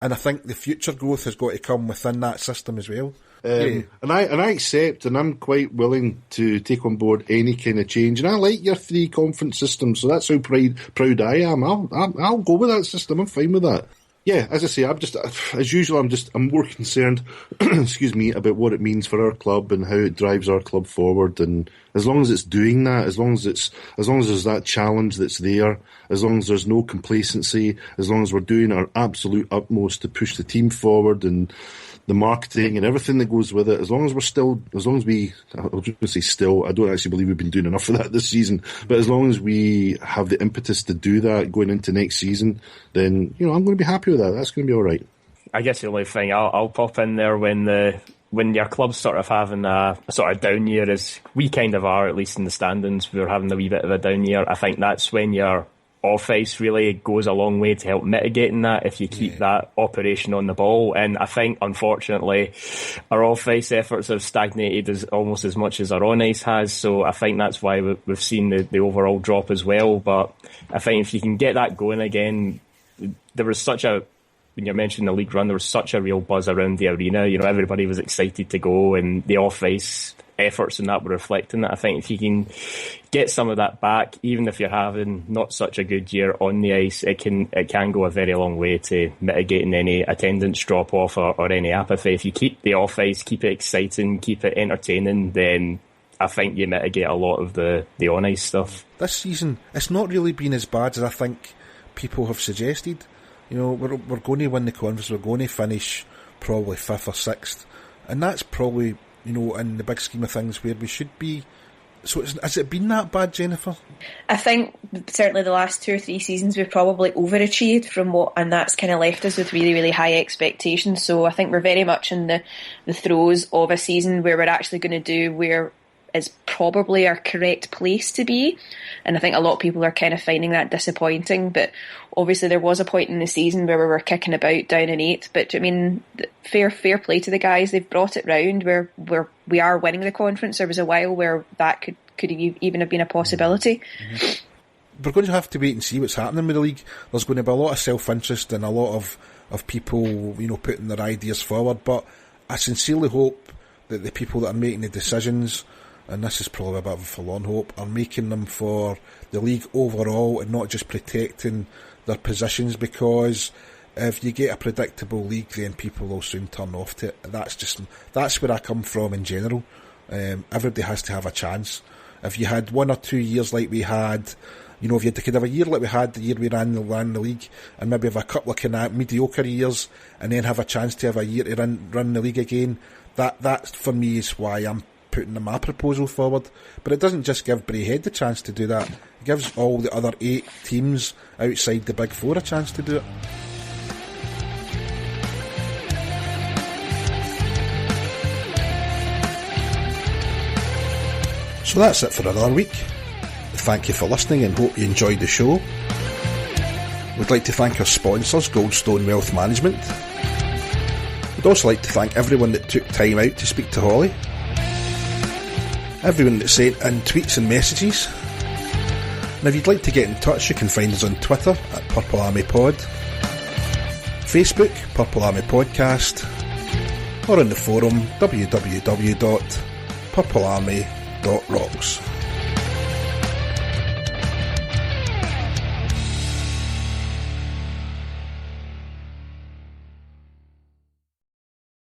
And I think the future growth has got to come within that system as well. And I accept, and I'm quite willing to take on board any kind of change. And I like your 3 conference system, so that's how proud I am. I'll go with that system. I'm fine with that. Yeah, as I say, as usual, I'm more concerned, excuse me, about what it means for our club and how it drives our club forward. And as long as it's doing that, as long as there's that challenge that's there, as long as there's no complacency, as long as we're doing our absolute utmost to push the team forward and the marketing and everything that goes with it, as long as I don't actually believe we've been doing enough of that this season, but as long as we have the impetus to do that going into next season, then, I'm going to be happy with that. That's going to be all right. I guess the only thing I'll pop in there when your club's sort of having a sort of down year, as we kind of are, at least in the standings, we're having a wee bit of a down year. I think that's when your off-ice really goes a long way to help mitigating that if you keep that operation on the ball. And I think, unfortunately, our off-ice efforts have stagnated almost as much as our on-ice has, so I think that's why we've seen the overall drop as well. But I think if you can get that going again, there was when you mentioned the league run, there was such a real buzz around the arena. Everybody was excited to go, and the off-ice efforts and that were reflecting that. I think if you can get some of that back, even if you're having not such a good year on the ice, it can go a very long way to mitigating any attendance drop off or any apathy. If you keep the off ice, keep it exciting, keep it entertaining, then I think you mitigate a lot of the on ice stuff. This season, it's not really been as bad as I think people have suggested. We're going to win the conference, we're going to finish probably 5th or 6th, and that's probably, in the big scheme of things, where we should be. So has it been that bad, Jennifer? I think certainly the last 2 or 3 seasons we've probably overachieved and that's kind of left us with really, really high expectations. So I think we're very much in the throes of a season where we're actually going to do where is probably our correct place to be. And I think a lot of people are kind of finding that disappointing. But obviously there was a point in the season where we were kicking about down in 8th. But I mean, fair play to the guys. They've brought it round where we are winning the conference. There was a while where that could even have been a possibility. Mm-hmm. We're going to have to wait and see what's happening with the league. There's going to be a lot of self-interest and a lot of people, putting their ideas forward. But I sincerely hope that the people that are making the decisions, and this is probably a bit of a forlorn hope, are making them for the league overall and not just protecting their positions, because if you get a predictable league, then people will soon turn off to it. That's where I come from in general. Everybody has to have a chance. If you had 1 or 2 years like we had, if you could have a year like we had the year we ran the league, and maybe have a couple of kind of mediocre years, and then have a chance to have a year to run the league again, that for me is why I'm putting my proposal forward. But it doesn't just give Braehead the chance to do that, it gives all the other 8 teams outside the Big Four a chance to do it. So that's it for another week. Thank you for listening and hope you enjoyed the show. We'd like to thank our sponsors, Goldstone Wealth Management. We'd also like to thank everyone that took time out to speak to Holly, everyone that sent in tweets and messages. And if you'd like to get in touch, you can find us on Twitter at Purple Army Pod, Facebook Purple Army Podcast, or on the forum www.purplearmy.rocks.